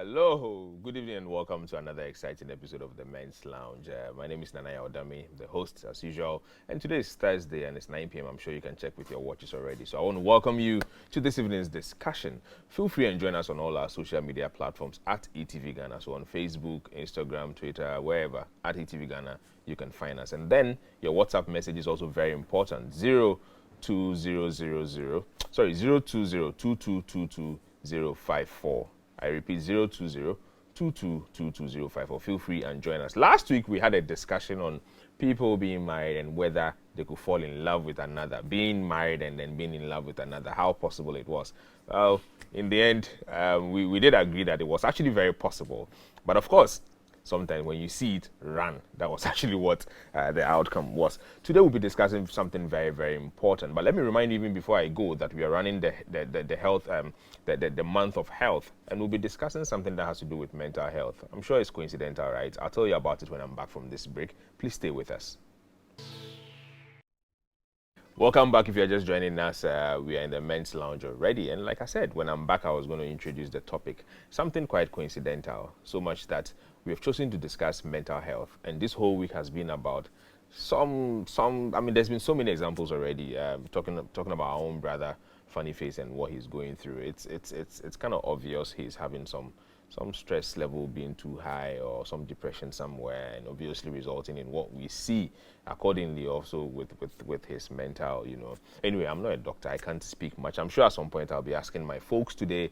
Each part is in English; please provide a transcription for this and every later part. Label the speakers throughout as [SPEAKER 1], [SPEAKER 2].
[SPEAKER 1] Hello, good evening, and welcome to another exciting episode of the Men's Lounge. My name is Nanaya Odami, the host as usual, and today is Thursday and it's 9 p.m. I'm sure you can check with your watches already. So I want to welcome you to this evening's discussion. Feel free and join us on all our social media platforms at ETV Ghana. So on Facebook, Instagram, Twitter, wherever at ETV Ghana, you can find us. And then your WhatsApp message is also very important. 02022222054. I repeat, 02022222054. Feel free and join us. Last week, we had a discussion on people being married and whether they could fall in love with another. Being married and then being in love with another, how possible it was. Well, in the end, we did agree that it was actually very possible. But of course, sometimes when you see it, run. That was actually what the outcome was. Today we'll be discussing something very, very important. But let me remind you, even before I go, that we are running the health, the month of health, and we'll be discussing something that has to do with mental health. I'm sure it's coincidental, right? I'll tell you about it when I'm back from this break. Please stay with us. Welcome back. If you're just joining us, we are in the men's lounge already. And like I said, when I'm back, I was going to introduce the topic, something quite coincidental, so much that we have chosen to discuss mental health. And this whole week has been about I mean, there's been so many examples already, talking about our own brother, Funny Face, and what he's going through. It's kind of obvious he's having some stress level being too high or some depression somewhere, and obviously resulting in what we see accordingly also with his mental, Anyway, I'm not a doctor. I can't speak much. I'm sure at some point I'll be asking my folks today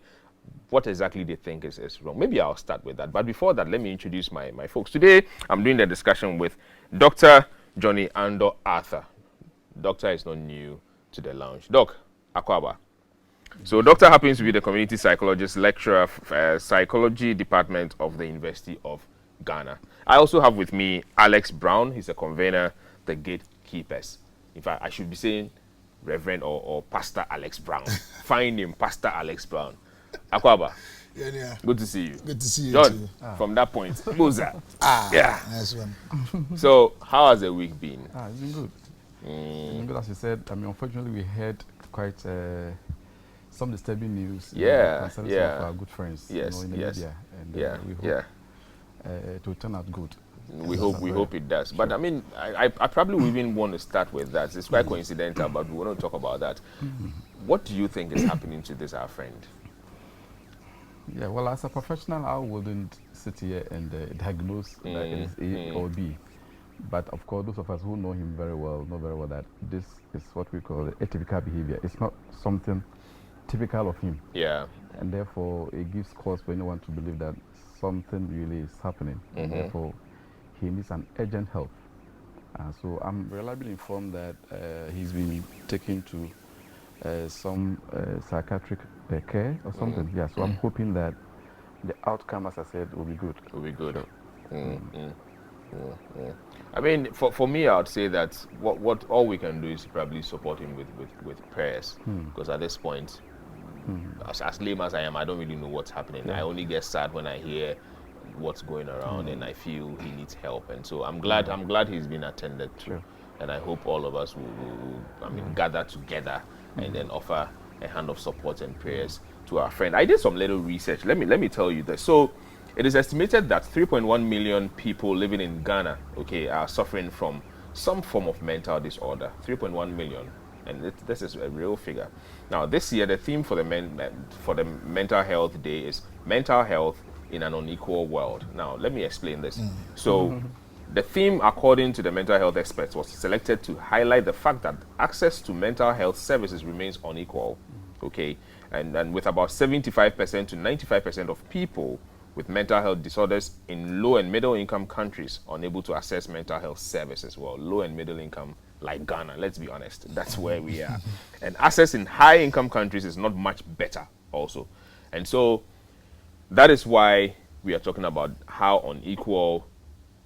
[SPEAKER 1] what exactly they think is wrong. Maybe I'll start with that. But before that, let me introduce my folks. Today, I'm doing the discussion with Dr. Johnny Ando Arthur. Doctor is not new to the lounge. Doc, Akwaba. So Doctor happens to be the community psychologist lecturer, psychology department of the University of Ghana. I also have with me Alex Brown. He's a convener, the gatekeepers. In fact, I should be saying Reverend or Pastor Alex Brown. Find him, Pastor Alex Brown. Akwaba.
[SPEAKER 2] Yeah.
[SPEAKER 1] Good to see you.
[SPEAKER 2] Good to see you
[SPEAKER 1] John,
[SPEAKER 2] too.
[SPEAKER 1] from that point, Moza.
[SPEAKER 2] Yeah. Nice one.
[SPEAKER 1] So, how has the week been?
[SPEAKER 3] It's been good. It's been good, as you said. I mean, unfortunately, we heard quite some disturbing news. Concerning some of our good friends.
[SPEAKER 1] Yes.
[SPEAKER 3] In the media, and we hope it will turn out good.
[SPEAKER 1] We hope it does. Sure. But I mean, I probably even want to start with that. It's quite coincidental, but we want to talk about that. What do you think is happening to this our friend?
[SPEAKER 3] Yeah, well, as a professional, I wouldn't sit here and diagnose that it is A or B. But of course, those of us who know him very well know very well that this is what we call atypical behavior. It's not something typical of him.
[SPEAKER 1] Yeah.
[SPEAKER 3] And therefore, it gives cause for anyone to believe that something really is happening. And therefore, he needs an urgent help. So I'm reliably informed that he's been taken to some psychiatric care or something. Yeah, so I'm hoping that the outcome, as I said, will be good.
[SPEAKER 1] Will be good.
[SPEAKER 3] Sure.
[SPEAKER 1] I mean, for me, I would say that what all we can do is probably support him with prayers. Because at this point, as lame as I am, I don't really know what's happening. Yeah. I only get sad when I hear what's going around, and I feel he needs help. And so I'm glad he's been attended to.
[SPEAKER 3] Sure.
[SPEAKER 1] And I hope all of us will gather together and then offer a hand of support and prayers to our friend. I did some little research. Let me tell you this. So it is estimated that 3.1 million people living in Ghana, are suffering from some form of mental disorder. 3.1 million, and this is a real figure. Now, this year, the theme for the Mental Health Day is mental health in an unequal world. Now, let me explain this. So, the theme, according to the mental health experts, was selected to highlight the fact that access to mental health services remains unequal. And with about 75% to 95% of people with mental health disorders in low and middle income countries unable to access mental health services. Well, low and middle income like Ghana, let's be honest, that's where we are. And access in high income countries is not much better also. And so that is why we are talking about how unequal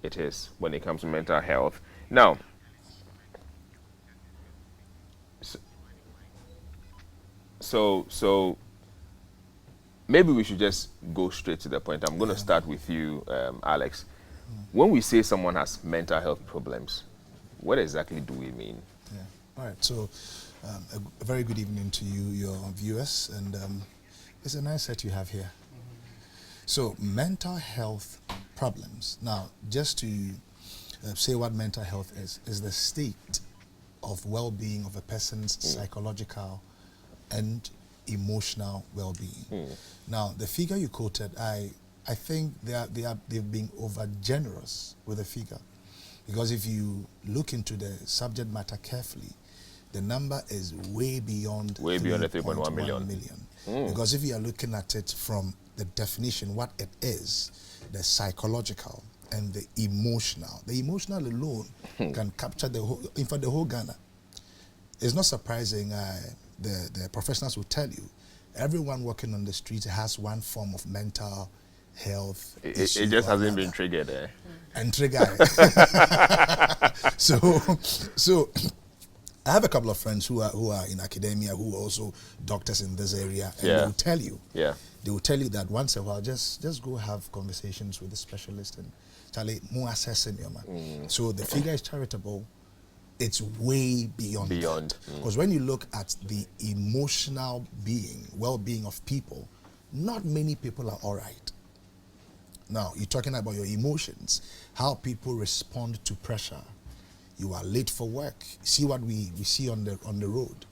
[SPEAKER 1] it is when it comes to mental health. Now, so maybe we should just go straight to the point. I'm going to start with you, Alex. When we say someone has mental health problems, what exactly do we mean?
[SPEAKER 2] Yeah. All right. So, a very good evening to you, your viewers, and it's a nice set you have here. So mental health problems. Now, just to say what mental health is the state of well-being of a person's psychological and emotional well-being. Now, the figure you quoted, I think they've been over generous with the figure, because if you look into the subject matter carefully, the number is way beyond
[SPEAKER 1] the 3.1 million.
[SPEAKER 2] Because if you are looking at it from the definition, what it is, the psychological and the emotional alone can capture the whole, in fact, the whole Ghana. It's not surprising, the professionals will tell you, everyone walking on the street has one form of mental health issue.
[SPEAKER 1] It just hasn't been triggered, eh?
[SPEAKER 2] And triggered. So I have a couple of friends who are in academia, who are also doctors in this area, and they will tell you.
[SPEAKER 1] Yeah.
[SPEAKER 2] They will tell you that once in a while, just go have conversations with the specialist and Charlie, more assessing your man. So the figure is charitable. It's way beyond. Because when you look at the emotional well-being of people, not many people are all right. Now, you're talking about your emotions, how people respond to pressure. You are late for work. See what we see on the road.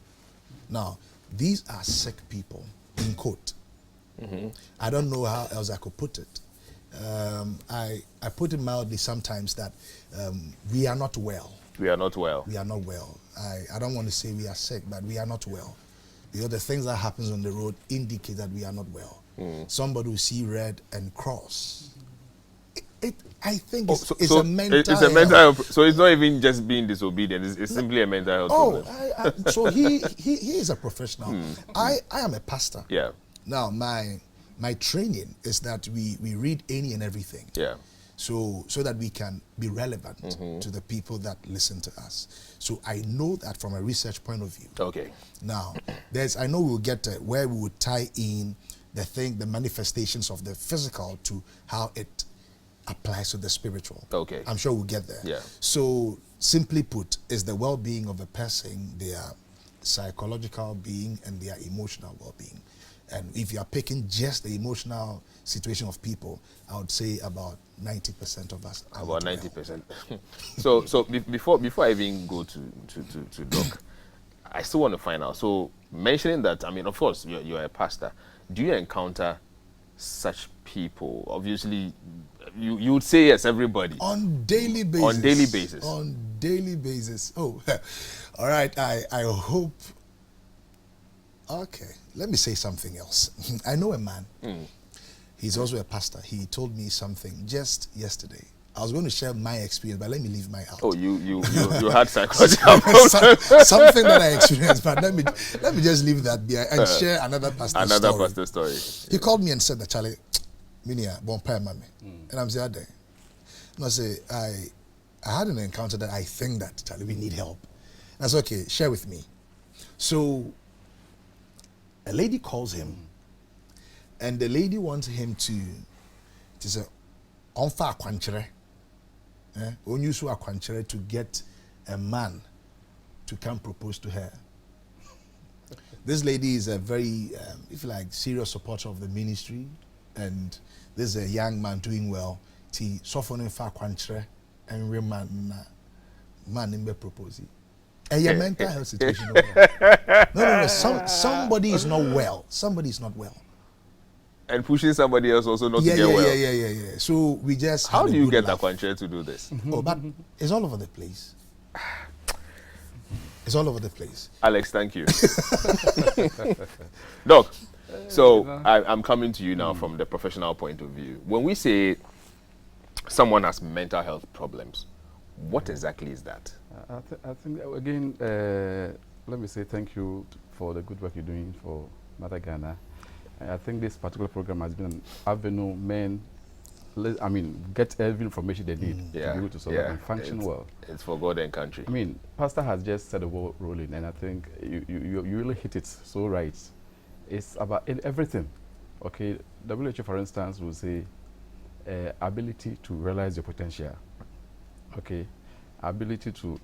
[SPEAKER 2] Now, these are sick people, in quote. I don't know how else I could put it. I put it mildly sometimes that we are not well.
[SPEAKER 1] We are not well.
[SPEAKER 2] We are not well. I don't want to say we are sick, but we are not well. Because the things that happens on the road indicate that we are not well. Somebody will see red and cross. I think it's a mental health.
[SPEAKER 1] So it's not even just being disobedient. It's simply a mental health problem.
[SPEAKER 2] So he is a professional. I am a pastor.
[SPEAKER 1] Yeah.
[SPEAKER 2] Now my training is that we read any and everything.
[SPEAKER 1] Yeah.
[SPEAKER 2] So that we can be relevant to the people that listen to us. So I know that from a research point of view.
[SPEAKER 1] Okay.
[SPEAKER 2] Now, I know we'll get to where we would tie in the manifestations of the physical to how it applies to the spiritual.
[SPEAKER 1] Okay.
[SPEAKER 2] I'm sure we'll get there.
[SPEAKER 1] Yeah.
[SPEAKER 2] So simply put, is the well-being of a person, their psychological being and their emotional well-being. And if you are picking just the emotional situation of people, I would say about 90% of us are
[SPEAKER 1] about
[SPEAKER 2] not
[SPEAKER 1] 90%. So before I even go to Doc, I still want to find out. So mentioning that, I mean, of course, you're a pastor. Do you encounter such people? Obviously, you would say yes, everybody.
[SPEAKER 2] On daily basis.
[SPEAKER 1] On daily basis.
[SPEAKER 2] On daily basis. Oh, all right. I hope. Okay, let me say something else. I know a man. He's also a pastor. He told me something just yesterday. I was going to share my experience, but let me leave my out.
[SPEAKER 1] Oh, you had psychological problems.
[SPEAKER 2] Something that I experienced, but let me just leave that there and share another pastor
[SPEAKER 1] story.
[SPEAKER 2] He called me and said that, Charlie, Minia, bon pay mami. And I'm saying, and I say, I had an encounter that I think that, Charlie, we need help. That's okay, share with me. So a lady calls him, and the lady wants him to say, onfa akwanchere, onyusu akwanchere, to get a man to come propose to her. This lady is a very, if you like, serious supporter of the ministry, and this is a young man doing well. Ti sofone fa akwanchere and man imbe propose. A mental health situation. No. Somebody is not well. Somebody is not well.
[SPEAKER 1] And pushing somebody else also not to get well.
[SPEAKER 2] Yeah. So we just.
[SPEAKER 1] How do you get Akwanchere to do this?
[SPEAKER 2] Oh, but it's all over the place. It's all over the place.
[SPEAKER 1] Alex, thank you. Doc, so I'm coming to you now from the professional point of view. When we say someone has mental health problems, what exactly is that?
[SPEAKER 3] I think, again, let me say thank you for the good work you're doing for Mother Ghana. I think this particular program has been an avenue get every information they need to be able to survive and function well.
[SPEAKER 1] It's for God and country.
[SPEAKER 3] I mean, Pastor has just said the ball rolling, and I think you really hit it so right. It's about everything. Okay, WHO, for instance, will say ability to realize your potential. Okay, ability to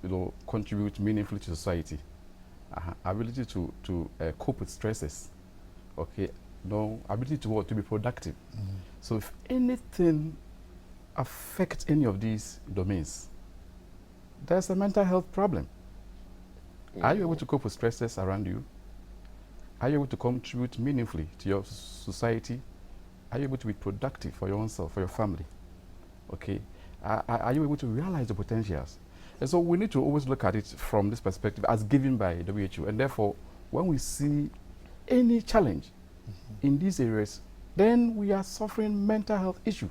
[SPEAKER 3] contribute meaningfully to society. Ability to cope with stresses. Okay, ability to what? To be productive. So if anything affects any of these domains, there's a mental health problem. Are you able to cope with stresses around you? Are you able to contribute meaningfully to your society? Are you able to be productive for your own self, for your family? Okay. Are you able to realize the potentials? And so we need to always look at it from this perspective as given by WHO. And therefore, when we see any challenge in these areas, then we are suffering mental health issue.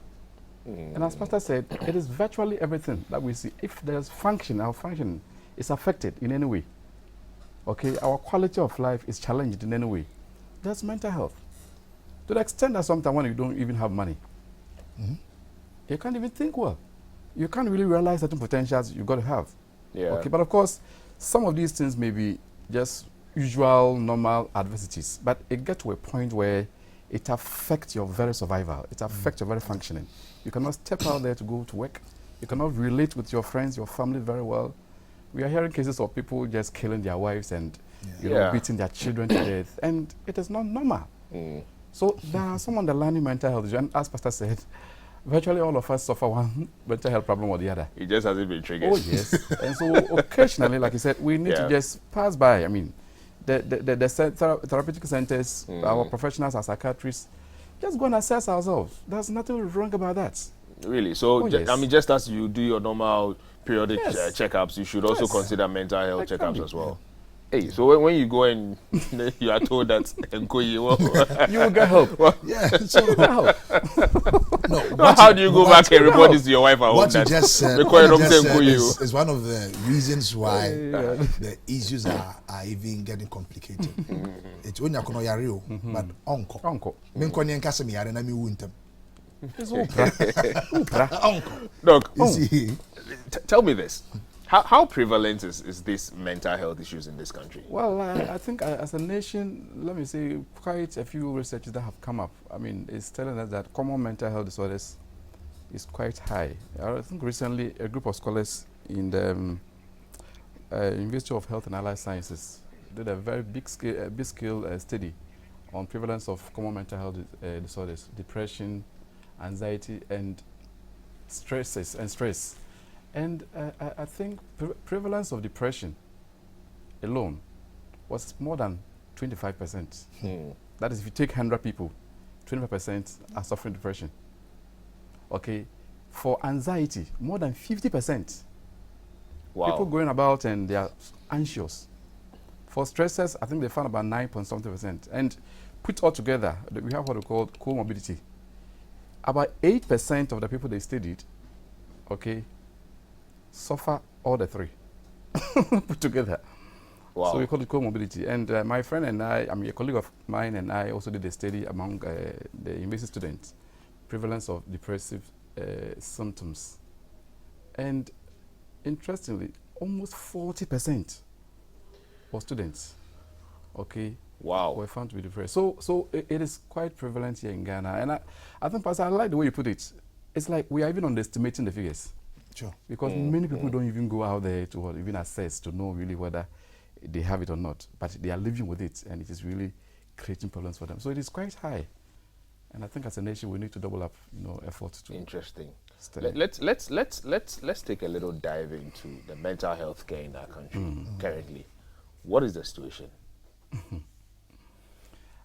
[SPEAKER 3] And as Pastor said, it is virtually everything that we see. If there's function, our function is affected in any way, okay, our quality of life is challenged in any way, that's mental health. To the extent that sometimes when you don't even have money, you can't even think well. You can't really realize certain potentials you've got to have.
[SPEAKER 1] Yeah.
[SPEAKER 3] Okay, but of course, some of these things may be just usual, normal adversities, but it gets to a point where it affects your very survival. It affects your very functioning. You cannot step out there to go to work. You cannot relate with your friends, your family very well. We are hearing cases of people just killing their wives and beating their children to death, and it is not normal. So there are some underlying mental health issues, and as Pastor said, virtually all of us suffer one mental health problem or the other.
[SPEAKER 1] It just hasn't been triggered.
[SPEAKER 3] Oh, yes. And so occasionally, like you said, we need to just pass by. I mean, the therapeutic centers, our professionals as psychiatrists, just go and assess ourselves. There's nothing wrong about that.
[SPEAKER 1] Really? So,
[SPEAKER 3] yes.
[SPEAKER 1] I mean, just as you do your normal periodic checkups, you should also consider mental health checkups as well. Hey, so when you go and you are told that you
[SPEAKER 3] will get help.
[SPEAKER 2] So
[SPEAKER 3] you get help.
[SPEAKER 1] How do you go back and report this to your wife?
[SPEAKER 2] What you just said, is one of the reasons why the issues are even getting complicated. It's when you're real, but uncle.
[SPEAKER 1] Doc, tell me this. How prevalent is this mental health issues in this country?
[SPEAKER 3] Well, I think as a nation, let me say, quite a few researches that have come up. I mean, it's telling us that common mental health disorders is quite high. I think recently a group of scholars in the University of Health and Allied Sciences did a very big scale study on prevalence of common mental health disorders, depression, anxiety, and stress. And I think prevalence of depression alone was more than 25%. That is, if you take 100 people, 25% are suffering depression. Okay, for anxiety, more than 50%.
[SPEAKER 1] Wow.
[SPEAKER 3] People going about and they are anxious. For stresses, I think they found about 9.something%. And put all together, we have what we call comorbidity. About 8% of the people they studied, okay, suffer all the three put together.
[SPEAKER 1] Wow.
[SPEAKER 3] So we call it comorbidity. And my friend and I mean, a colleague of mine and I also did a study among the university students, prevalence of depressive symptoms. And interestingly, almost 40% of students, okay, were found to be depressed. So it is quite prevalent here in Ghana. And I think, Pastor, I like the way you put it. It's like we are even underestimating the figures.
[SPEAKER 2] Sure.
[SPEAKER 3] Because many people don't even go out there to even assess to know really whether they have it or not. But they are living with it, and it is really creating problems for them. So it is quite high. And I think as a nation we need to double up, efforts to.
[SPEAKER 1] Interesting. Let's take a little dive into the mental health care in our country currently. What is the situation?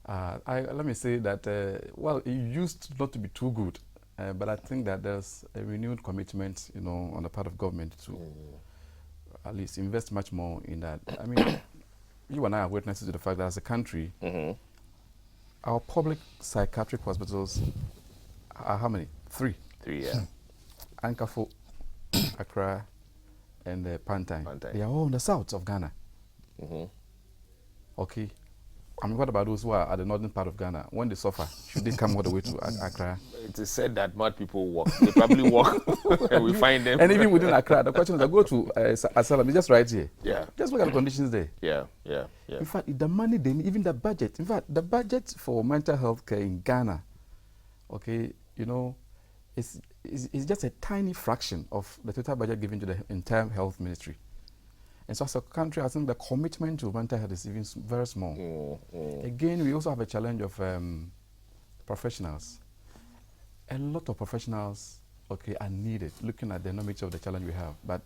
[SPEAKER 3] Let me say that it used not to be too good. But I think that there's a renewed commitment, on the part of government to at least invest much more in that. I mean, you and I are witnesses to the fact that as a country, our public psychiatric hospitals are how many? Three,
[SPEAKER 1] yeah.
[SPEAKER 3] Ankafo, Accra, and Pantine. They are all in the south of Ghana. Okay. I mean, what about those who are at the northern part of Ghana? When they suffer, should they come all the way to Accra?
[SPEAKER 1] It is said that mad people walk. They probably walk and we find them.
[SPEAKER 3] And even within Accra, the question is, I go to Asylum, it's just right here.
[SPEAKER 1] Yeah.
[SPEAKER 3] Just look at the conditions there.
[SPEAKER 1] Yeah.
[SPEAKER 3] In fact, the money they need, even the budget. In fact, the budget for mental health care in Ghana, okay, it's just a tiny fraction of the total budget given to the entire health ministry. And so as a country, I think the commitment to mental health is even very small. Again, we also have a challenge of professionals. A lot of professionals, okay, are needed, looking at the enormity of the challenge we have. But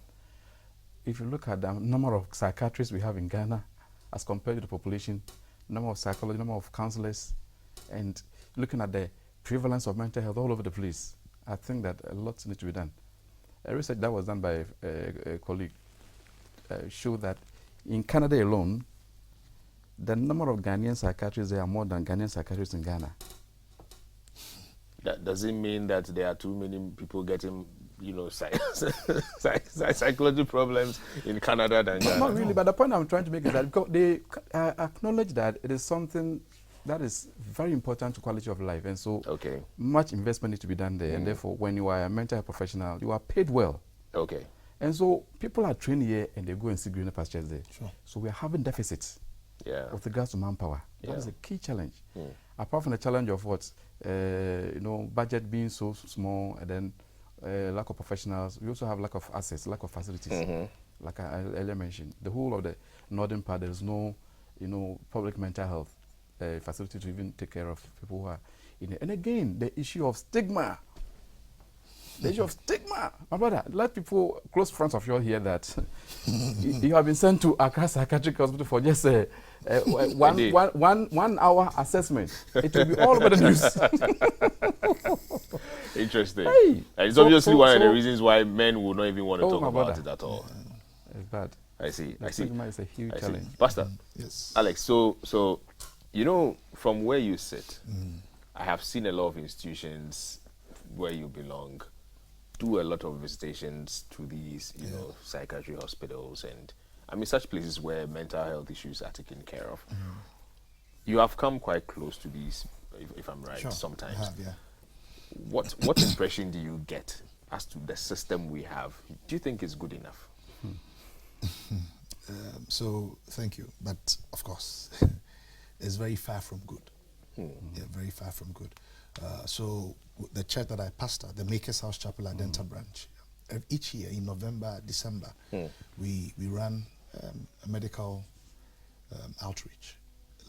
[SPEAKER 3] if you look at the number of psychiatrists we have in Ghana as compared to the population, number of psychologists, number of counselors, and looking at the prevalence of mental health all over the place, I think that a lot needs to be done. A research that was done by a colleague showed that in Canada alone, the number of Ghanaian psychiatrists, there are more than Ghanaian psychiatrists in Ghana.
[SPEAKER 1] That doesn't mean that there are too many people getting, psychology problems in Canada than Ghana.
[SPEAKER 3] Not really, but the point I'm trying to make is that because they acknowledge that it is something that is very important to quality of life, and so much investment needs to be done there, and therefore when you are a mental health professional, you are paid well.
[SPEAKER 1] Okay.
[SPEAKER 3] And so people are trained here and they go and see greener pastures there.
[SPEAKER 2] Sure.
[SPEAKER 3] So we are having deficits with regards to manpower. That is a key challenge. Apart from the challenge of budget being so small, and then lack of professionals, we also have lack of assets, lack of facilities. Like I earlier mentioned, the whole of the northern part, there is no, public mental health facility to even take care of people who are in it. And again, the issue of stigma. The issue of stigma. My brother, let people, close friends of yours hear that you have been sent to Accra Psychiatric Hospital for just one hour assessment. It will be all over the news.
[SPEAKER 1] Interesting.
[SPEAKER 3] Hey.
[SPEAKER 1] And it's obviously one of the reasons why men will not even want to talk about it at all.
[SPEAKER 3] It's bad.
[SPEAKER 1] I see.
[SPEAKER 3] Stigma is a huge challenge.
[SPEAKER 1] Pastor,
[SPEAKER 2] Yes.
[SPEAKER 1] Alex, so from where you sit, I have seen a lot of institutions where you belong do a lot of visitations to these, psychiatry hospitals and, such places where mental health issues are taken care of. You have come quite close to these, if I'm right, sometimes.
[SPEAKER 2] I have, yeah.
[SPEAKER 1] What impression do you get as to the system we have? Do you think it's good enough?
[SPEAKER 2] So, thank you. But, of course, it's very far from good. Yeah, very far from good. So the church that I pastor, the Makers House Chapel Adenta branch, each year in November, December, we run a medical outreach.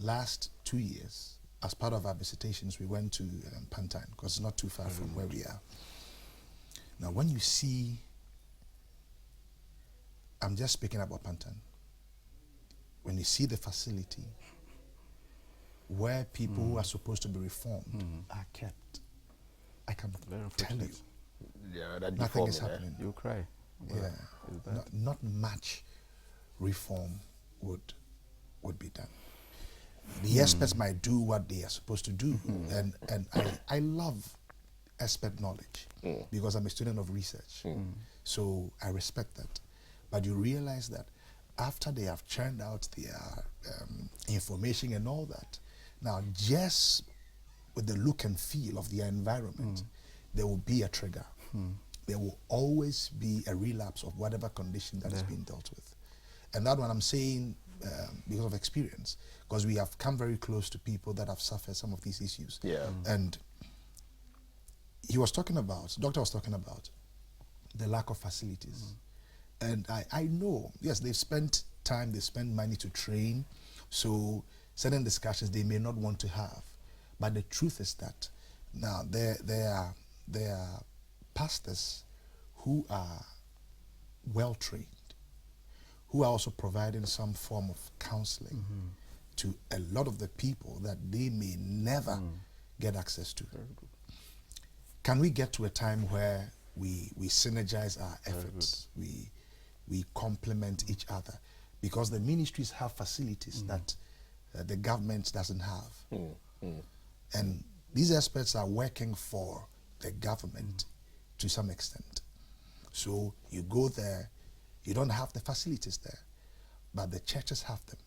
[SPEAKER 2] Last 2 years, as part of our visitations, we went to Pantine, because it's not too far from where we are. Now, when you see, I'm just speaking about Pantine, when you see the facility, where people who are supposed to be reformed are kept, I can tell you,
[SPEAKER 1] that
[SPEAKER 2] nothing is happening.
[SPEAKER 3] You cry.
[SPEAKER 2] Yeah, not much reform would be done. The experts might do what they are supposed to do, and I love expert knowledge because I'm a student of research, so I respect that. But you realize that after they have churned out their information and all that, now just with the look and feel of their environment, there will be a trigger. There will always be a relapse of whatever condition that is being dealt with. And that one I'm saying because of experience, because we have come very close to people that have suffered some of these issues. And doctor was talking about the lack of facilities. And I know, yes, they've spent time, they spend money to train, so certain discussions they may not want to have. But the truth is that now there are pastors who are well trained, who are also providing some form of counseling to a lot of the people that they may never get access to. Can we get to a time where we synergize our efforts, we complement each other? Because the ministries have facilities that the government doesn't have. And these experts are working for the government to some extent. So you go there, you don't have the facilities there, but the churches have them.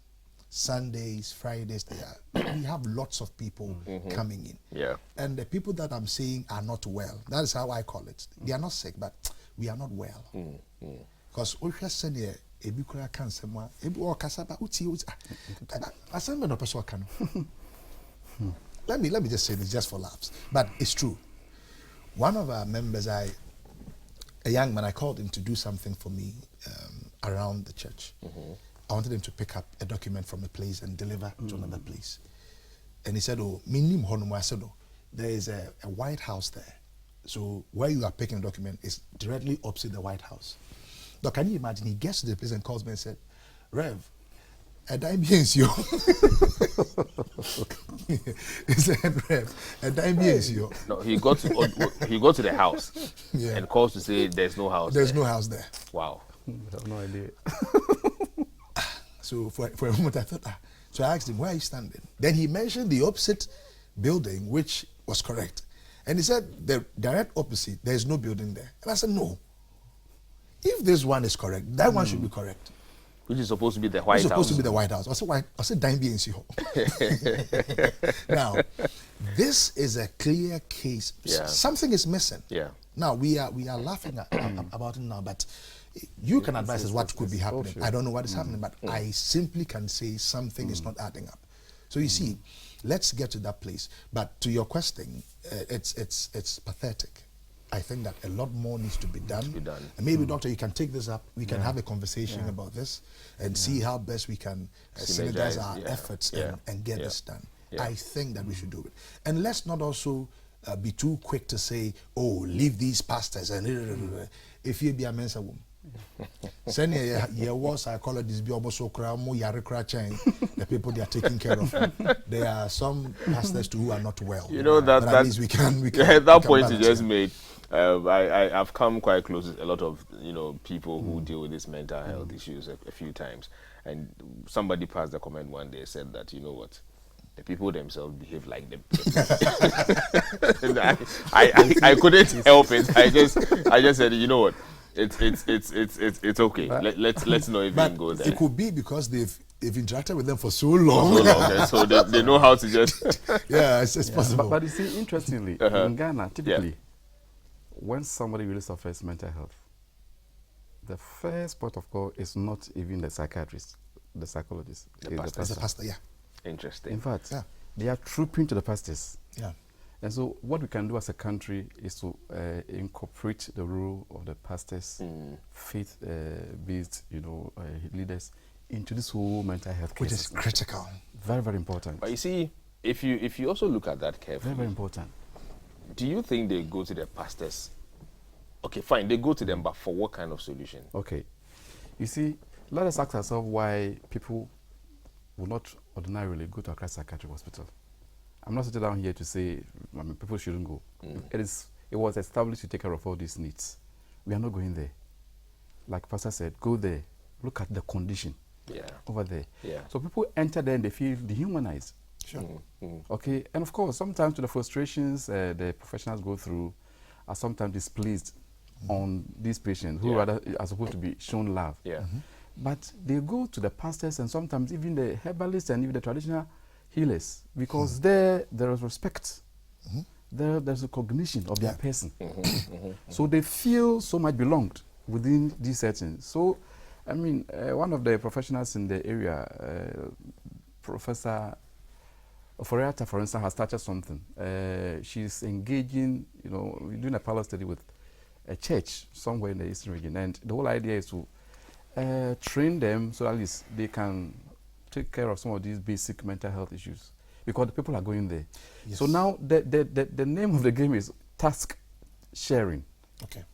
[SPEAKER 2] Sundays, Fridays, we have lots of people coming in. And the people that I'm saying are not well. That is how I call it. They are not sick, but we are not well. Because let me just say this just for laughs, but it's true. One of our members, a young man, I called him to do something for me around the church. I wanted him to pick up a document from a place and deliver to another place. And he said, "Oh, minim hono." I said, "Oh, there is a White House there. So where you are picking a document is directly opposite the White House. Now, can you imagine? He gets to the place and calls me and said, Rev, a dime is you. He said, Rev, a dime is you.
[SPEAKER 1] No, he got to the house and calls to say there's no house.
[SPEAKER 2] There's no house there.
[SPEAKER 1] Wow.
[SPEAKER 3] I have no idea.
[SPEAKER 2] So for a moment I thought, so I asked him, where are you standing? Then he mentioned the opposite building, which was correct. And he said, the direct opposite, there is no building there. And I said, no. If this one is correct, that one should be correct.
[SPEAKER 1] Which is supposed to be the White House.
[SPEAKER 2] It's supposed to be the White House. I said, dime be in Now, this is a clear case.
[SPEAKER 1] Yeah.
[SPEAKER 2] Something is missing.
[SPEAKER 1] Yeah.
[SPEAKER 2] Now, we are laughing about it now, but you can advise us what could be happening. I don't know what is happening, but I simply can say something is not adding up. So you see, let's get to that place. But to your question, it's pathetic. I think that a lot more needs to be done. And maybe, Doctor, you can take this up. We can have a conversation about this and see how best we can synergize our efforts and get this done. I think that we should do it. And let's not also be too quick to say, oh, leave these pastors. And if you be a mensa woman. Send your war psychologists be almost so the people they are taking care of. There are some pastors too who are not well.
[SPEAKER 1] You know that
[SPEAKER 2] at least we can
[SPEAKER 1] that point you just made. I've come quite close with a lot of people who deal with these mental health issues a few times, and somebody passed the comment one day, said that the people themselves behave like them. I couldn't help it. I just said, you know what, it's okay. Let's not even go there.
[SPEAKER 2] It could be because they've interacted with them for so long.
[SPEAKER 1] So they know how to just
[SPEAKER 2] yeah, it's possible.
[SPEAKER 3] But you see, interestingly, in Ghana, typically, when somebody really suffers mental health, the first port of call is not even the psychiatrist, the psychologist,
[SPEAKER 2] the pastor. Yeah.
[SPEAKER 1] Interesting.
[SPEAKER 3] In fact, they are trooping to the pastors.
[SPEAKER 2] Yeah.
[SPEAKER 3] And so what we can do as a country is to incorporate the role of the pastors, faith-based, leaders into this whole mental health
[SPEAKER 2] which
[SPEAKER 3] cases.
[SPEAKER 2] is critical.
[SPEAKER 3] Very, very important.
[SPEAKER 1] But you see, if you also look at that carefully,
[SPEAKER 3] very, very important.
[SPEAKER 1] Do you think they go to the pastors? Okay, fine, they go to them, but for what kind of solution?
[SPEAKER 3] Okay. You see, let us ask ourselves why people will not ordinarily go to a Christ psychiatric hospital. I'm not sitting down here to say people shouldn't go. It was established to take care of all these needs. We are not going there. Like Pastor said, go there, look at the condition over there. Yeah. So people enter there and they feel dehumanized.
[SPEAKER 2] Sure.
[SPEAKER 3] Okay, and of course, sometimes to the frustrations the professionals go through are sometimes displeased on these patients who rather are supposed to be shown love.
[SPEAKER 1] Yeah.
[SPEAKER 3] But they go to the pastors and sometimes even the herbalists and even the traditional healers because there is respect. There's a cognition of their person. So they feel so much belonged within these settings. So, I mean, one of the professionals in the area, Professor Oforiata, for instance, has started something. She's engaging, doing a parallel study with a church somewhere in the Eastern region. And the whole idea is to train them so at least they can take care of some of these basic mental health issues because the people are going there. Yes. So now the name of the game is task sharing.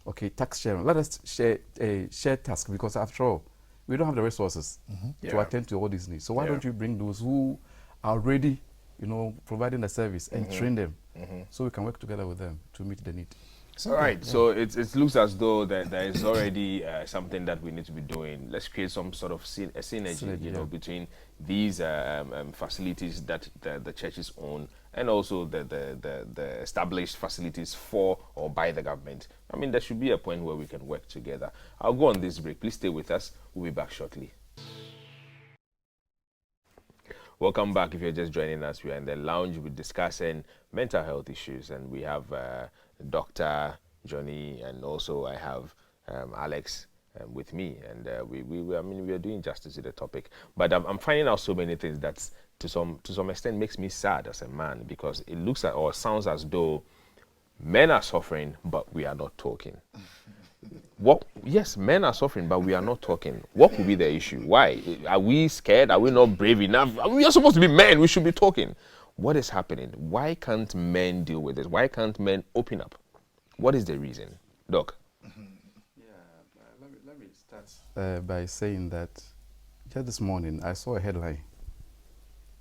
[SPEAKER 3] Okay, task sharing. Let us share tasks because after all, we don't have the resources to attend to all these needs. So why don't you bring those who are ready, providing the service and train them so we can work together with them to meet the need.
[SPEAKER 1] All right, so it looks as though that there is already something that we need to be doing. Let's create some sort of synergy, between these facilities that the churches own and also the established facilities for or by the government. I mean, there should be a point where we can work together. I'll go on this break. Please stay with us. We'll be back shortly. Welcome back. If you're just joining us, we are in the lounge. We're discussing mental health issues, and we have Dr. Johnny, and also I have Alex with me, and we are doing justice to the topic. But I'm finding out so many things that to some extent makes me sad as a man, because it looks or sounds as though men are suffering, but we are not talking. Yes, men are suffering, but we are not talking. What could be the issue? Why? Are we scared? Are we not brave enough? We are supposed to be men. We should be talking. What is happening? Why can't men deal with this? Why can't men open up? What is the reason? Doc?
[SPEAKER 3] Yeah, let me start by saying that just this morning I saw a headline,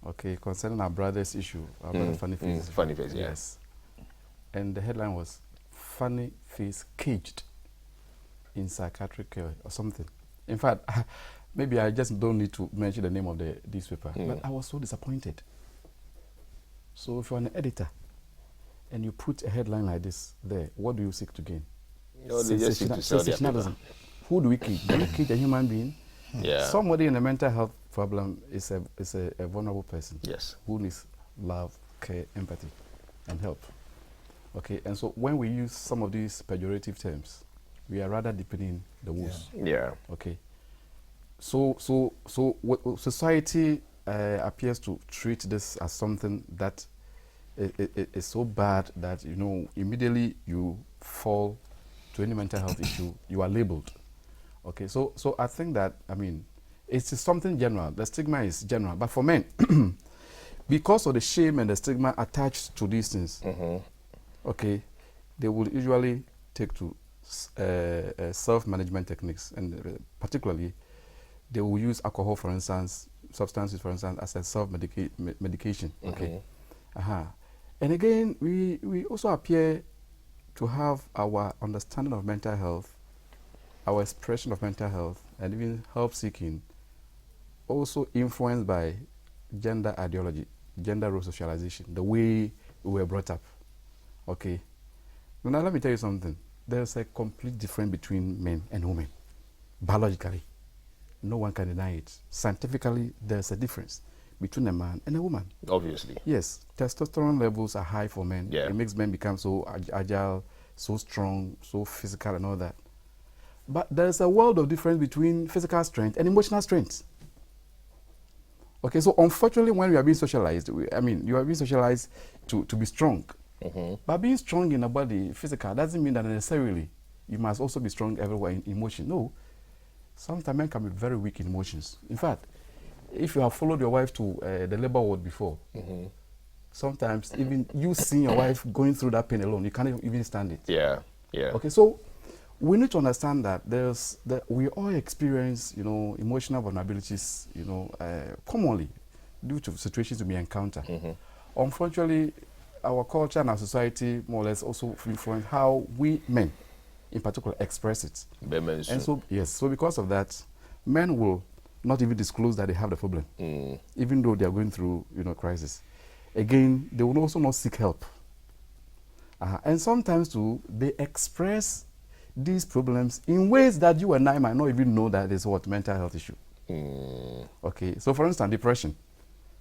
[SPEAKER 3] okay, concerning our brother's issue, our brother Funny Face.
[SPEAKER 1] Funny Face, yeah.
[SPEAKER 3] Yes. And the headline was, Funny Face caged in psychiatric care or something. In fact, maybe I just don't need to mention the name of the newspaper, but I was so disappointed. So if you're an editor and you put a headline like this there, what do you seek to gain?
[SPEAKER 1] No, they just seek to sell their paper.
[SPEAKER 3] Who do we cage? Do we cage a human being?
[SPEAKER 1] Yeah.
[SPEAKER 3] Somebody in a mental health problem is a vulnerable person.
[SPEAKER 1] Yes.
[SPEAKER 3] Who needs love, care, empathy, and help. Okay, and so when we use some of these pejorative terms, we are rather deepening the wounds.
[SPEAKER 1] Yeah.
[SPEAKER 3] Okay. So society appears to treat this as something that is so bad that, you know, immediately you fall to any mental health issue, you are labeled. Okay, so I think that, I mean, it's something general. The stigma is general, but for men, because of the shame and the stigma attached to these things, okay, they will usually take to self-management techniques, and particularly, they will use alcohol, for instance, substances, for instance, as a self-medication. Okay. And again, we also appear to have our understanding of mental health, our expression of mental health, and even help seeking also influenced by gender ideology, gender role socialization, the way we were brought up. Okay. Now let me tell you something. There's a complete difference between men and women, biologically. No one can deny it. Scientifically, there's a difference between a man and a woman.
[SPEAKER 1] Obviously.
[SPEAKER 3] Yes, testosterone levels are high for men.
[SPEAKER 1] Yeah.
[SPEAKER 3] It makes men become so agile, so strong, so physical and all that. But there's a world of difference between physical strength and emotional strength. Okay, so unfortunately, when we are being socialized, you are being socialized to be strong. But being strong in the body, physical, doesn't mean that necessarily you must also be strong everywhere in emotion. No. Sometimes men can be very weak in emotions. In fact, if you have followed your wife to the labor ward before, sometimes even you seeing your wife going through that pain alone, you can't even stand it.
[SPEAKER 1] Yeah, yeah.
[SPEAKER 3] Okay, so we need to understand that we all experience, you know, emotional vulnerabilities, you know, commonly due to situations we may encounter. Unfortunately, our culture and our society more or less also influence how we men, in particular, express it. And so, yes, so because of that, men will not even disclose that they have the problem, even though they are going through, you know, crisis. Again, they will also not seek help. And sometimes, too, they express these problems in ways that you and I might not even know that is what mental health issue. Okay, so for instance, depression.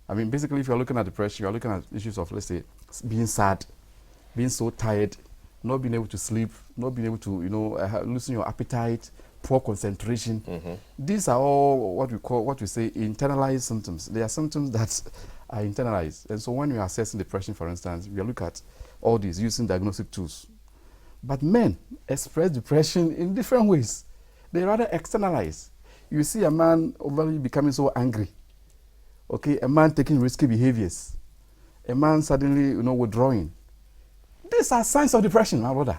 [SPEAKER 3] I mean, basically, if you're looking at depression, you're looking at issues of, let's say, being sad, being so tired, not being able to sleep, not being able to, you know, losing your appetite, poor concentration. These are all what we say internalized symptoms. They are symptoms that are internalized. And so when we are assessing depression, for instance, we look at all these using diagnostic tools. But men express depression in different ways. They rather externalize. You see a man overly becoming so angry. Okay, a man taking risky behaviors. A man suddenly, you know, withdrawing. These are signs of depression, my brother.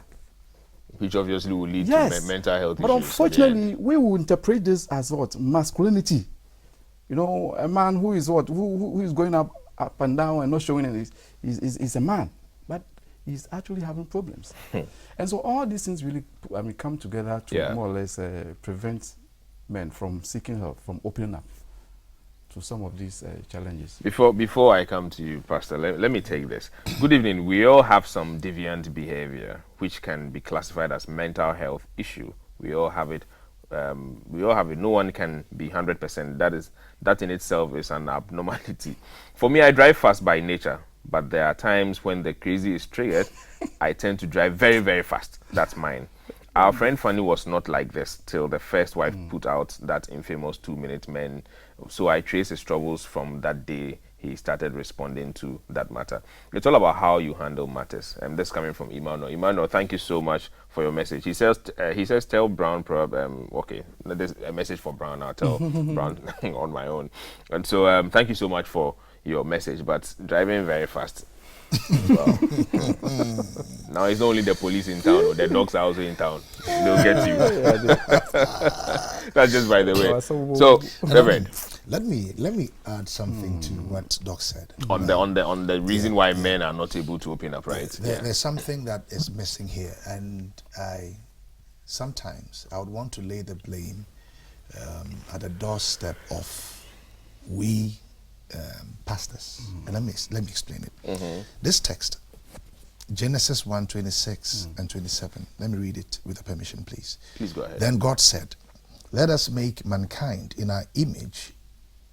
[SPEAKER 1] Which obviously will lead to mental health issues.
[SPEAKER 3] But unfortunately, we will interpret this as what? Masculinity. You know, a man who is what? Who is going up and down and not showing it is a man. But he's actually having problems. And so all these things really come together to more or less prevent men from seeking help, from opening up to some of these challenges.
[SPEAKER 1] Before I come to you, Pastor, let me take this. Good evening. We all have some deviant behavior which can be classified as mental health issue. We all have it. No one can be 100%. That in itself is an abnormality. For me, I drive fast by nature, but there are times when the crazy is triggered, I tend to drive very, very fast. That's mine. Our friend Fanny was not like this till the first wife put out that infamous 2-minute men. So I trace his troubles from that day he started responding to that matter. It's all about how you handle matters. And this coming from Emmanuel. Emmanuel, thank you so much for your message. He says, tell Brown, okay, there's a message for Brown. I'll tell Brown on my own. And so thank you so much for your message, but driving very fast. Wow. Now it's not only the police in town, or the dogs are also in town. They'll get you. That's just by the way. So, Reverend,
[SPEAKER 2] let me add something to what Doc said
[SPEAKER 1] on the reason why men are not able to open up, right?
[SPEAKER 2] There's something that is missing here, and sometimes I would want to lay the blame at the doorstep of we pastors. And let me explain it. This text, Genesis 1:26 and 27. Let me read it with the permission, please.
[SPEAKER 1] Please go ahead.
[SPEAKER 2] Then God said, "Let us make mankind in our image,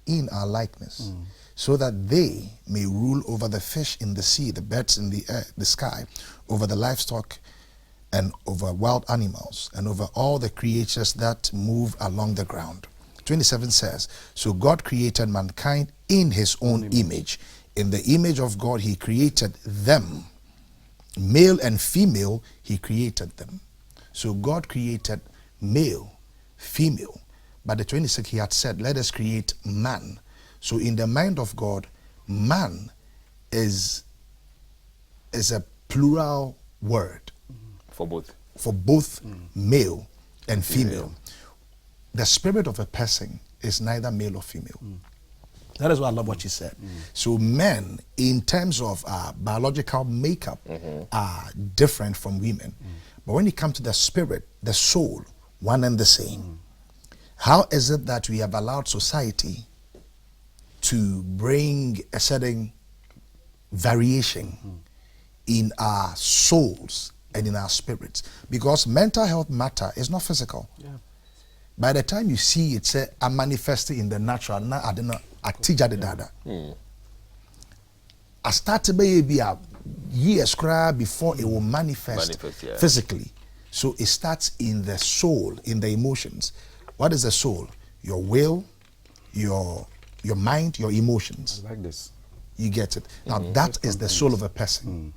[SPEAKER 2] in our likeness, so that they may rule over the fish in the sea, the birds in the air, the sky, over the livestock, and over wild animals, and over all the creatures that move along the ground." 27 says, "So God created mankind in his own image. In the image of God he created them. Male and female he created them." So God created male, female. But the 26 he had said, "Let us create man." So in the mind of God, man is a plural word
[SPEAKER 1] For both.
[SPEAKER 2] for both male and female. The spirit of a person is neither male or female. That is why I love what you said. So men, in terms of biological makeup, are different from women. But when it comes to the spirit, the soul, one and the same. How is it that we have allowed society to bring a certain variation in our souls and in our spirits? Because mental health matter is not physical. By the time you see it, say, I'm manifesting in the natural. Now I don't know. I started maybe a years before it will manifest physically. So it starts in the soul, in the emotions. What is the soul? Your will, your mind, your emotions.
[SPEAKER 3] I like this.
[SPEAKER 2] You get it. Now that is the soul of a person.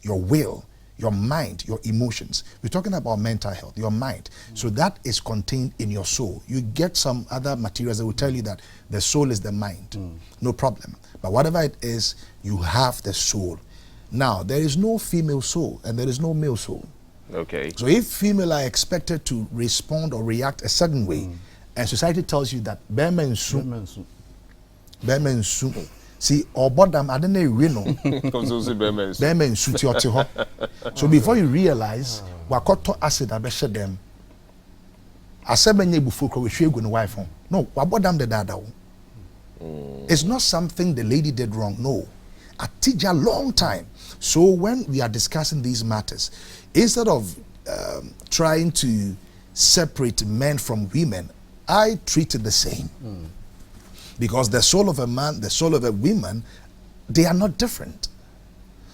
[SPEAKER 2] Your will, your mind, your emotions. We're talking about mental health, your mind. So that is contained in your soul. You get some other materials that will tell you that the soul is the mind. No problem. But whatever it is, you have the soul. Now, there is no female soul and there is no male soul.
[SPEAKER 1] Okay.
[SPEAKER 2] So if female are expected to respond or react a certain way, and society tells you that Bemen soon, see, or bottom, I don't know, Bemen suit your tiho. So before you realize, wakoto acid abesha them. I said, "Benye bufuko we share with wife home." No, wabodam the dada. It's not something the lady did wrong. No, I teach a long time. So when we are discussing these matters, instead of trying to separate men from women, I treat it the same. Because the soul of a man, the soul of a woman, they are not different.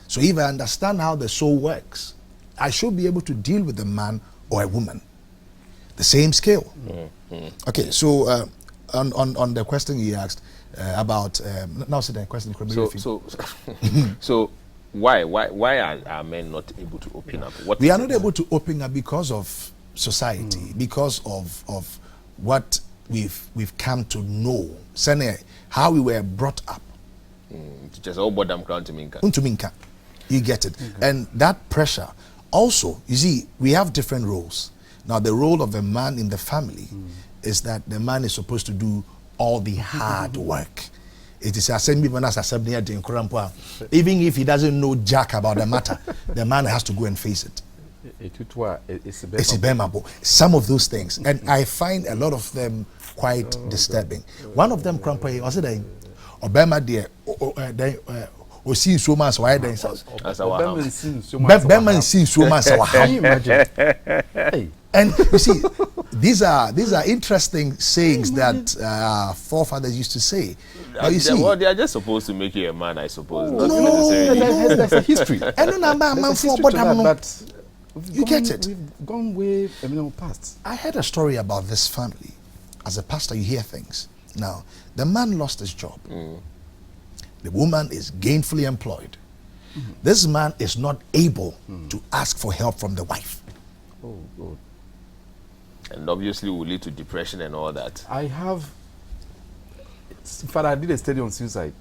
[SPEAKER 2] So if I understand how the soul works, I should be able to deal with a man or a woman. The same scale. Okay, so on the question you asked about, now say the question.
[SPEAKER 1] So why are men not able to open up? What
[SPEAKER 2] we are not able to open up because of society, because of what we've come to know, how we were brought up.
[SPEAKER 1] Just all bottom crown to minka.
[SPEAKER 2] You get it. And that pressure. Also, you see, we have different roles. Now, the role of a man in the family is that the man is supposed to do all the hard work. It is even if he doesn't know jack about the matter, the man has to go and face it. It's some of those things, and I find a lot of them quite disturbing. One of them, Crampa, was it Obama dear? Or seeing so much why then Batman seeing so much. And you see, these are interesting sayings that forefathers used to say. But you see,
[SPEAKER 1] well, they are just supposed to make you a man, I suppose. Not
[SPEAKER 2] no,
[SPEAKER 1] necessarily.
[SPEAKER 3] That's a history.
[SPEAKER 2] And you get it.
[SPEAKER 3] We've gone way past.
[SPEAKER 2] I heard a story about this family. As a pastor, you hear things. Now, the man lost his job. The woman is gainfully employed. This man is not able to ask for help from the wife.
[SPEAKER 3] Oh, God.
[SPEAKER 1] And obviously will lead to depression and all that.
[SPEAKER 3] I have, in fact, I did a study on suicide.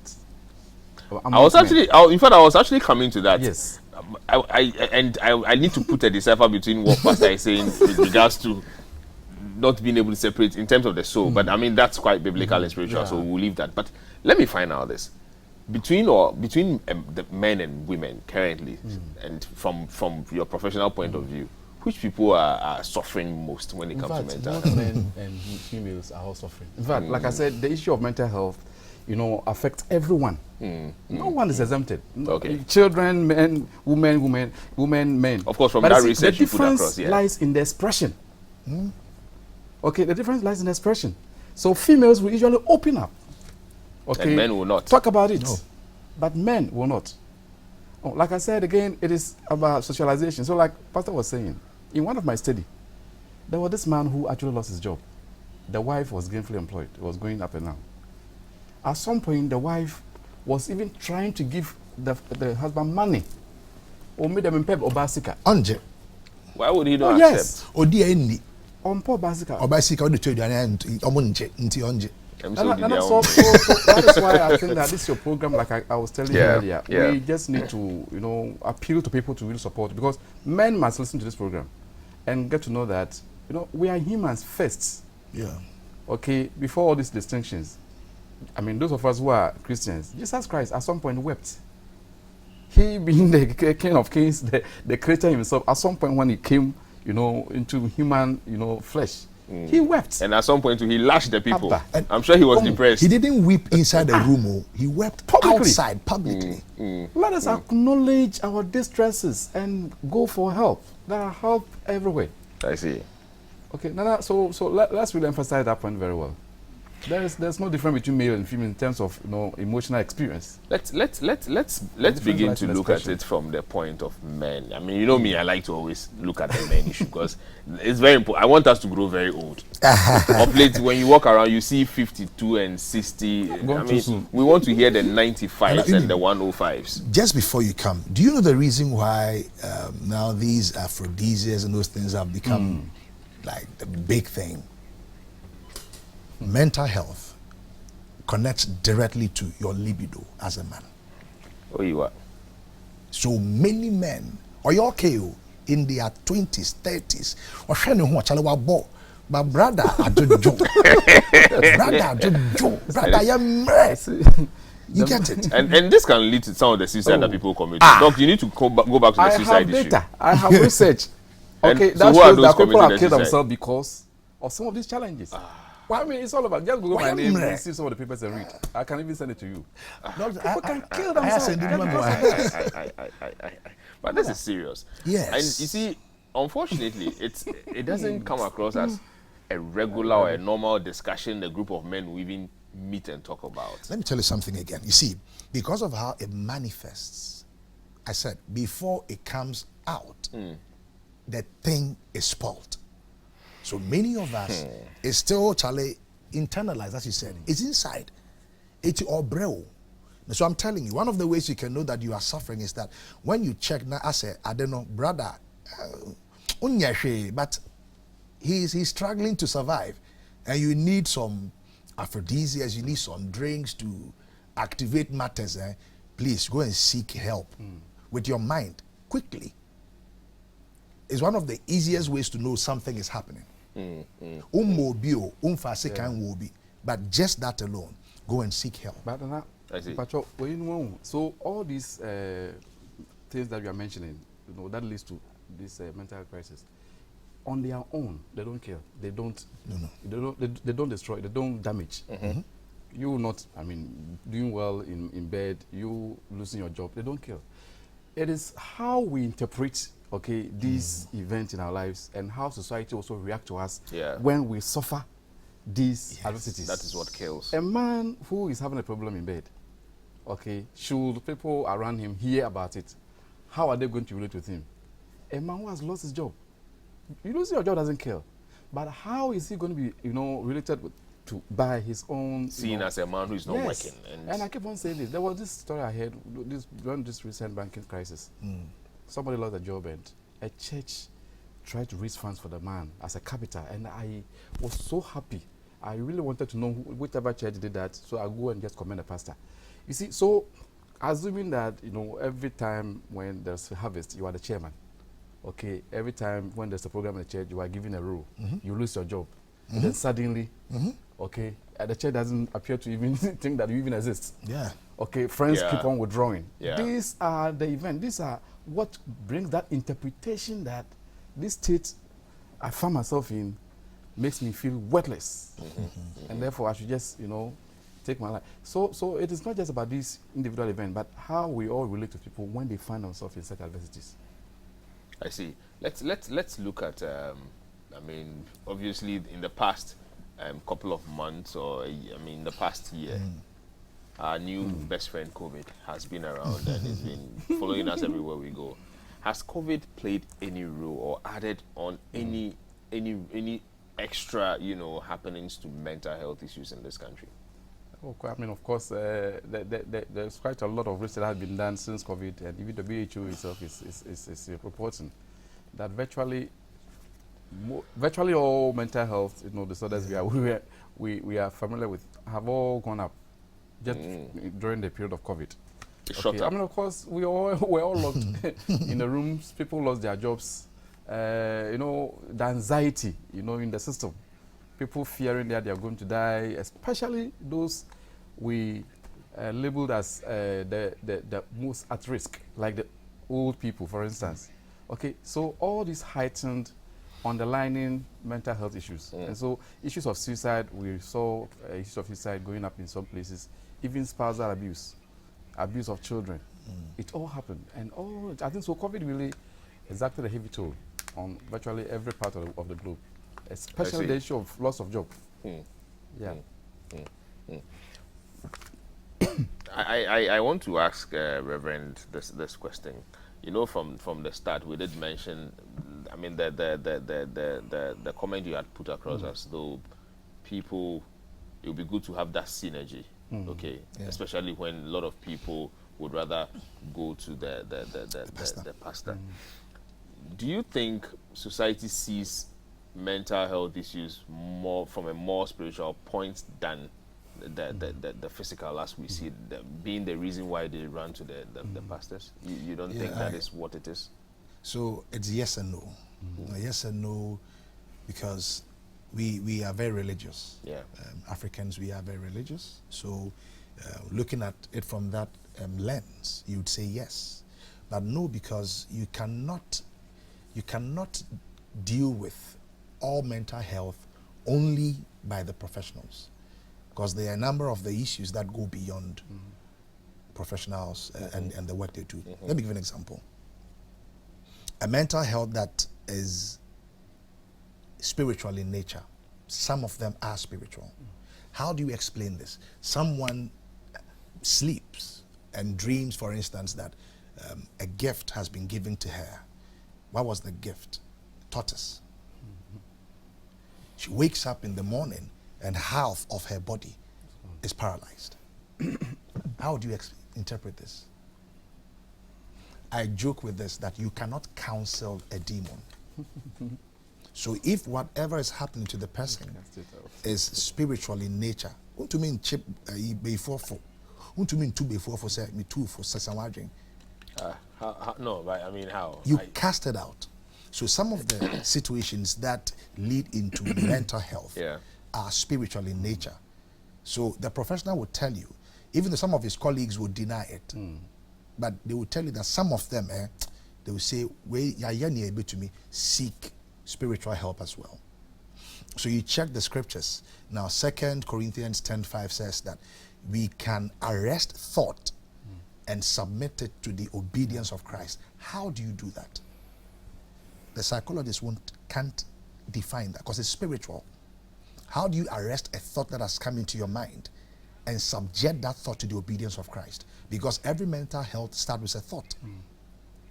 [SPEAKER 1] I was actually, in fact, I was actually coming to that.
[SPEAKER 3] Yes.
[SPEAKER 1] I need to put a decipher between what Pastor is saying with regards to not being able to separate in terms of the soul. But I mean, that's quite biblical and spiritual, so we'll leave that. But let me find out this. Between the men and women currently, and from your professional point of view, which people are suffering most when it comes to mental health?
[SPEAKER 3] Both men and females are all suffering. In fact, like I said, the issue of mental health, affects everyone. No one is exempted.
[SPEAKER 1] Okay.
[SPEAKER 3] Children, men, women, men.
[SPEAKER 1] Of course, from
[SPEAKER 3] but
[SPEAKER 1] that research
[SPEAKER 3] the
[SPEAKER 1] you put across,
[SPEAKER 3] difference lies in the expression. Okay, the difference lies in the expression. So females will usually open up. Okay,
[SPEAKER 1] and men will not.
[SPEAKER 3] Talk about it. No. But men will not. Oh, like I said again, it is about socialization. So like Pastor was saying, in one of my study, there was this man who actually lost his job. The wife was gainfully employed. It was going up and down. At some point, the wife was even trying to give the husband money. Or made them in pep or basika.
[SPEAKER 2] Anje.
[SPEAKER 1] Why would he not
[SPEAKER 2] yes.
[SPEAKER 1] accept?
[SPEAKER 2] Odi eni.
[SPEAKER 3] On poor basika.
[SPEAKER 2] Or basika or the trade and omunje nti onje.
[SPEAKER 3] So that is why I think that this is your program, like I was telling you earlier.
[SPEAKER 1] Yeah.
[SPEAKER 3] We just need to, appeal to people to really support, because men must listen to this program and get to know that, we are humans first.
[SPEAKER 2] Yeah.
[SPEAKER 3] Okay, before all these distinctions. I mean, those of us who are Christians, Jesus Christ at some point wept. He being the King of Kings, the Creator himself, at some point when he came, into human, flesh, he wept.
[SPEAKER 1] And at some point he lashed the people. I'm sure he was depressed.
[SPEAKER 2] He didn't weep inside the room. He wept publicly. Outside, publicly.
[SPEAKER 3] Let us acknowledge our distresses and go for help. There are help everywhere.
[SPEAKER 1] I see.
[SPEAKER 3] Okay, so let's really emphasize that point very well. There's no difference between male and female in terms of emotional experience.
[SPEAKER 1] Let's begin to look at it from the point of men. I mean, me, I like to always look at the men issue because it's very important. I want us to grow very old. Of late, when you walk around, you see 52 and 60. I mean, we want to hear the 95s and the 105s.
[SPEAKER 2] Just before you come, do you know the reason why now these aphrodisiacs and those things have become like the big thing? Mental health connects directly to your libido as a man.
[SPEAKER 1] Oh, you are.
[SPEAKER 2] So many men, or your KO, in their 20s, 30s, or trying to but brother, I do joke. Brother, I do joke. Brother, I am you get it?
[SPEAKER 1] And this can lead to some of the suicide that people commit. Doc, you need to go back to the suicide issue.
[SPEAKER 3] I have research. Okay,
[SPEAKER 1] so
[SPEAKER 3] that shows that people have killed themselves because of some of these challenges. Well, I mean, it's all about, just Google my name and see some of the papers and read. I can even send it to you. People can kill themselves.
[SPEAKER 1] But this is serious.
[SPEAKER 2] Yes.
[SPEAKER 1] And you see, unfortunately, it doesn't come across as a regular or a normal discussion the group of men will even meet and talk about.
[SPEAKER 2] Let me tell you something again. You see, because of how it manifests, I said, before it comes out, the thing is spoiled. So many of us is still internalized, as you said. It's inside. It's all braille. So I'm telling you, one of the ways you can know that you are suffering is that when you check now, I say, I don't know, brother, but he's struggling to survive, and you need some aphrodisiacs, you need some drinks to activate matters. Please go and seek help with your mind quickly. It's one of the easiest ways to know something is happening. But just that alone, go and seek help.
[SPEAKER 3] But so all these things that you are mentioning, that leads to this mental health crisis. On their own, they don't kill. They don't. No. They don't destroy. They don't damage. You not. I mean, doing well in bed. You losing your job. They don't kill. It is how we interpret these events in our lives and how society also react to us when we suffer these adversities.
[SPEAKER 1] That is what kills.
[SPEAKER 3] A man who is having a problem in bed, should people around him hear about it, how are they going to relate with him? A man who has lost his job, losing your job doesn't kill, but how is he going to be, related by his own
[SPEAKER 1] seen as a man who is not working?
[SPEAKER 3] And I keep on saying this. There was this story I heard during this recent banking crisis. Somebody lost a job and a church tried to raise funds for the man as a capital, and I was so happy. I really wanted to know whichever church did that, so I'll go and just commend the pastor. You see, so assuming that, you know, every time when there's a harvest, you are the chairman. Okay, every time when there's a program in the church, you are given a role. You lose your job. And then suddenly, okay, the church doesn't appear to even think that you even exist.
[SPEAKER 2] Yeah.
[SPEAKER 3] Okay, friends
[SPEAKER 1] Yeah.
[SPEAKER 3] keep on withdrawing.
[SPEAKER 1] Yeah.
[SPEAKER 3] These are the events. These are what brings that interpretation that this state I find myself in makes me feel worthless. And therefore, I should just, you know, take my life. So it is not just about this individual event, but how we all relate to people when they find themselves in such adversities.
[SPEAKER 1] I see. Let's look at. I mean, obviously, in the past couple of months, or I mean, the past year, our new best friend COVID has been around and has been following us everywhere we go. Has COVID played any role or added on any extra, you know, happenings to mental health issues in this country?
[SPEAKER 3] Oh, I mean, of course, there's quite a lot of research that has been done since COVID, and even the WHO itself is reporting that virtually all mental health, you know, disorders we are familiar with have all gone up just during the period of COVID.
[SPEAKER 1] Okay.
[SPEAKER 3] I mean, of course, we're all locked in the rooms. People lost their jobs. You know, the anxiety, you know, in the system. People fearing that they are going to die, especially those we labeled as the most at risk, like the old people, for instance. Okay, so all these heightened underlying mental health issues. And so issues of suicide, we saw issues of suicide going up in some places, even spousal abuse of children. It all happened. And I think so COVID really exacted a heavy toll on virtually every part of the globe, especially the issue of loss of job. Yeah.
[SPEAKER 1] I want to ask Reverend this question. You know, from the start, we did mention, I mean, the comment you had put across as though people, it would be good to have that synergy, okay, especially when a lot of people would rather go to the pastor. Do you think society sees mental health issues more from a more spiritual point than the physical, as we see being the reason why they run to the pastors? You don't think that is what it is?
[SPEAKER 2] So it's yes and no. Yes and no, because we are very religious.
[SPEAKER 1] Yeah.
[SPEAKER 2] Africans, we are very religious. So looking at it from that lens, you would say yes. But no, because you cannot deal with all mental health only by the professionals, because there are a number of the issues that go beyond professionals and the work they do. Let me give an example. A mental health that is spiritual in nature, some of them are spiritual. How do you explain this? Someone sleeps and dreams, for instance, that a gift has been given to her. What was the gift? Tortoise. She wakes up in the morning and half of her body is paralyzed. How do you interpret this? I joke with this that you cannot counsel a demon. So if whatever is happening to the person is spiritual in nature, what do you mean chip before for? What do you mean two before for say me two for sasawadring?
[SPEAKER 1] No, but I mean how?
[SPEAKER 2] You cast it out. So some of the situations that lead into mental health are spiritual in nature. So the professional will tell you, even though some of his colleagues will deny it, but they will tell you that some of them, they will say, able to me, seek spiritual help as well. So you check the scriptures. Now, 2 Corinthians 10:5 says that we can arrest thought and submit it to the obedience of Christ. How do you do that? The psychologists can't define that because it's spiritual. How do you arrest a thought that has come into your mind and subject that thought to the obedience of Christ? Because every mental health starts with a thought.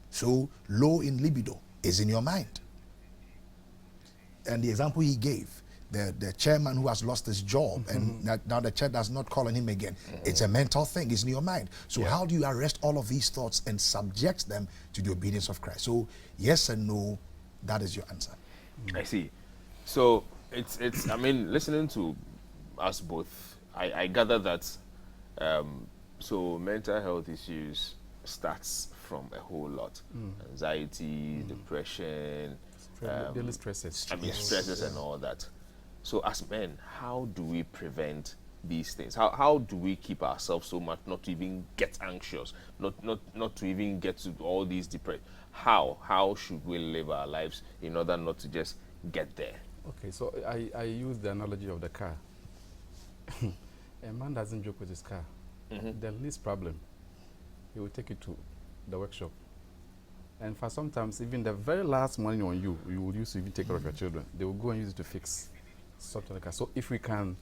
[SPEAKER 2] So low in libido is in your mind. And the example he gave, the chairman who has lost his job and now the chair does not call on him again. It's a mental thing, it's in your mind. So how do you arrest all of these thoughts and subject them to the obedience of Christ? So yes and no, that is your answer.
[SPEAKER 1] I see. So it's I mean, listening to us both, I gather that So mental health issues starts from a whole lot: anxiety, depression,
[SPEAKER 3] Daily stresses.
[SPEAKER 1] stresses and all that. So as men, how do we prevent these things? How do we keep ourselves so much not to even get anxious, not to even get to all these depression? How should we live our lives in order not to just get there?
[SPEAKER 3] Okay, so I use the analogy of the car. A man doesn't joke with his car. The least problem, he will take it to the workshop. And for sometimes, even the very last money on you, you will use to even take care of your children. They will go and use it to fix something like that. So if we can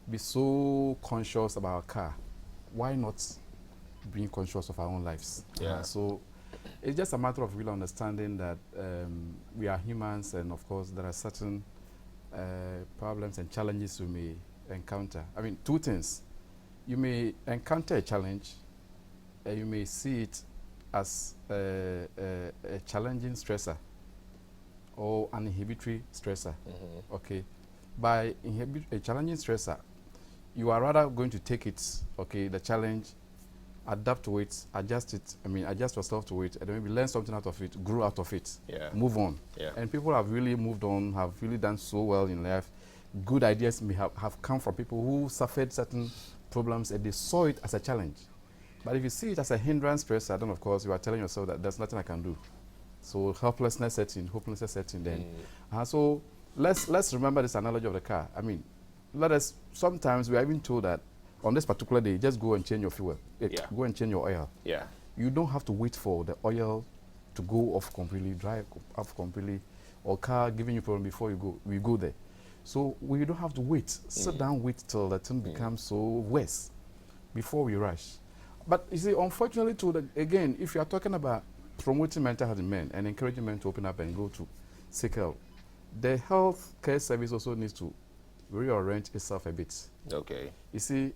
[SPEAKER 3] be so conscious about our car, why not being conscious of our own lives?
[SPEAKER 1] Yeah.
[SPEAKER 3] So it's just a matter of really understanding that we are humans, and of course there are certain problems and challenges we may encounter. I mean, two things. You may encounter a challenge, and you may see it as a challenging stressor or an inhibitory stressor. Okay, by a challenging stressor, you are rather going to take it, okay, the challenge, adapt to it, adjust it. I mean, adjust yourself to it, and then maybe learn something out of it, grow out of it, move on. And people have really moved on, have really done so well in life. Good ideas may have come from people who suffered certain problems and they saw it as a challenge. But if you see it as a hindrance stressor, then of course you are telling yourself that there's nothing I can do. So helplessness sets in, hopelessness sets in then. So let's remember this analogy of the car. I mean, sometimes we are even told that on this particular day, just go and change your fuel. Go and change your oil. You don't have to wait for the oil to go off completely, dry off completely, or car giving you problem before we go there. So we don't have to wait. Sit down, wait till the thing becomes so worse before we rush. But you see, unfortunately, again, if you are talking about promoting mental health in men and encouraging men to open up and go to seek help, the health care service also needs to reorient itself a bit.
[SPEAKER 1] Okay.
[SPEAKER 3] You see,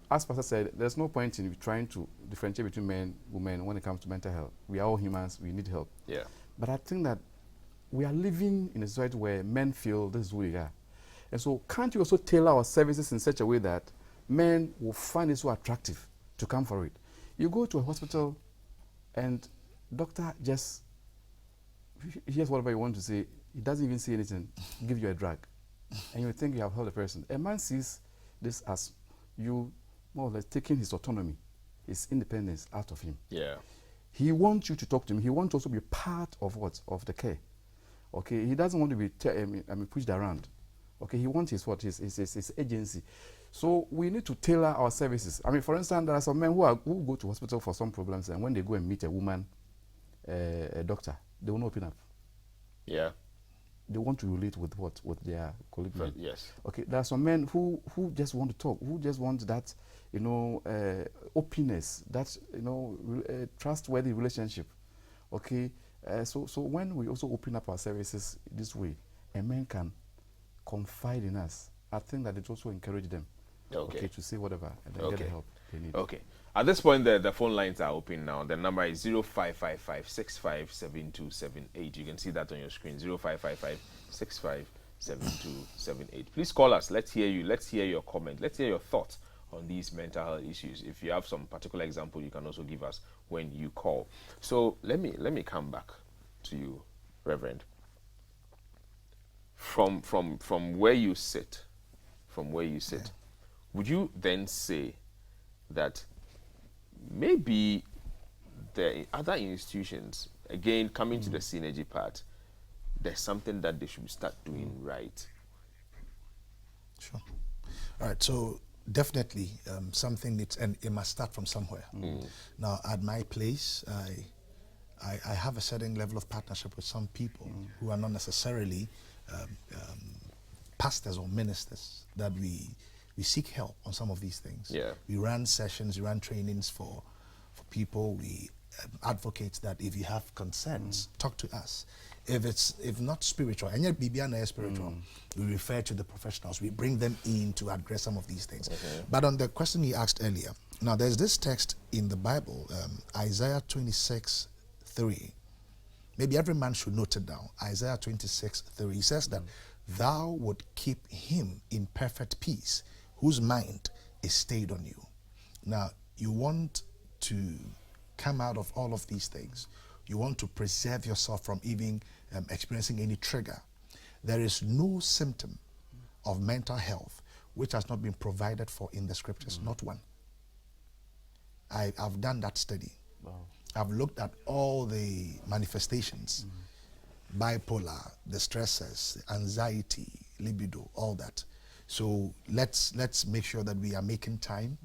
[SPEAKER 3] as Pastor said, there's no point in trying to differentiate between men and women when it comes to mental health. We are all humans, we need help. But I think that we are living in a society where men feel this is who we are. And so can't you also tailor our services in such a way that men will find it so attractive to come for it? You go to a hospital and doctor just hears whatever you want to say. He doesn't even say anything, give you a drug. And you think you have helped the person. A man sees this as you more or less taking his autonomy, his independence out of him. He wants you to talk to him. He wants to also be part of what? Of the care. Okay, he doesn't want to be pushed around. Okay, he wants his agency. So we need to tailor our services. I mean, for instance, there are some men who go to hospital for some problems, and when they go and meet a woman, a doctor, they will not open up. They want to relate with what? With their colleague. Okay, there are some men who just want to talk, who just want that, openness, that, trustworthy relationship. Okay, so when we also open up our services this way, a man can confide in us. I think that it also encourages them, to say whatever and then get the help they need.
[SPEAKER 1] Okay. At this point, the phone lines are open now. The number is 0555-657278. You can see that on your screen, 0555-657278. Please call us. Let's hear you. Let's hear your comment. Let's hear your thoughts on these mental health issues. If you have some particular example, you can also give us when you call. So let me come back to you, Reverend. From where you sit, would you then say that maybe the other institutions, again coming to the synergy part, there's something that they should start doing right?
[SPEAKER 2] Sure. All right, so definitely something needs, and it must start from somewhere. Now, at my place, I have a certain level of partnership with some people who are not necessarily pastors or ministers, that we seek help on some of these things. We run sessions, we run trainings for people. We advocate that if you have concerns, talk to us. If not spiritual, and yet BBN spiritual, we refer to the professionals. We bring them in to address some of these things. But on the question you asked earlier, now there's this text in the Bible, Isaiah 26:3. Maybe every man should note it down. Isaiah 26:3. He says that thou would keep him in perfect peace, whose mind is stayed on you. Now, you want to come out of all of these things, you want to preserve yourself from even experiencing any trigger, there is no symptom of mental health which has not been provided for in the scriptures, not one. I've done that study.
[SPEAKER 3] Wow.
[SPEAKER 2] I've looked at all the manifestations, bipolar, the stresses, anxiety, libido, all that. So let's make sure that we are making time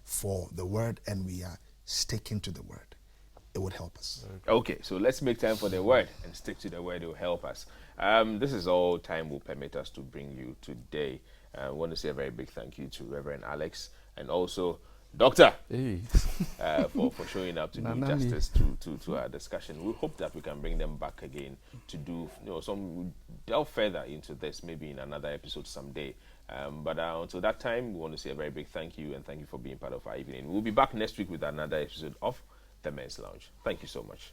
[SPEAKER 2] for the word and we are sticking to the word. It would help us.
[SPEAKER 1] Okay, so let's make time for the word and stick to the word. It will help us. This is all time will permit us to bring you today. I want to say a very big thank you to Reverend Alex and also Doctor
[SPEAKER 3] Hey.
[SPEAKER 1] for showing up to do
[SPEAKER 3] Nanani.
[SPEAKER 1] justice to our discussion. We hope that we can bring them back again to do delve further into this, maybe in another episode someday. But until that time, we want to say a very big thank you and thank you for being part of our evening. We'll be back next week with another episode of The Men's Lounge. Thank you so much.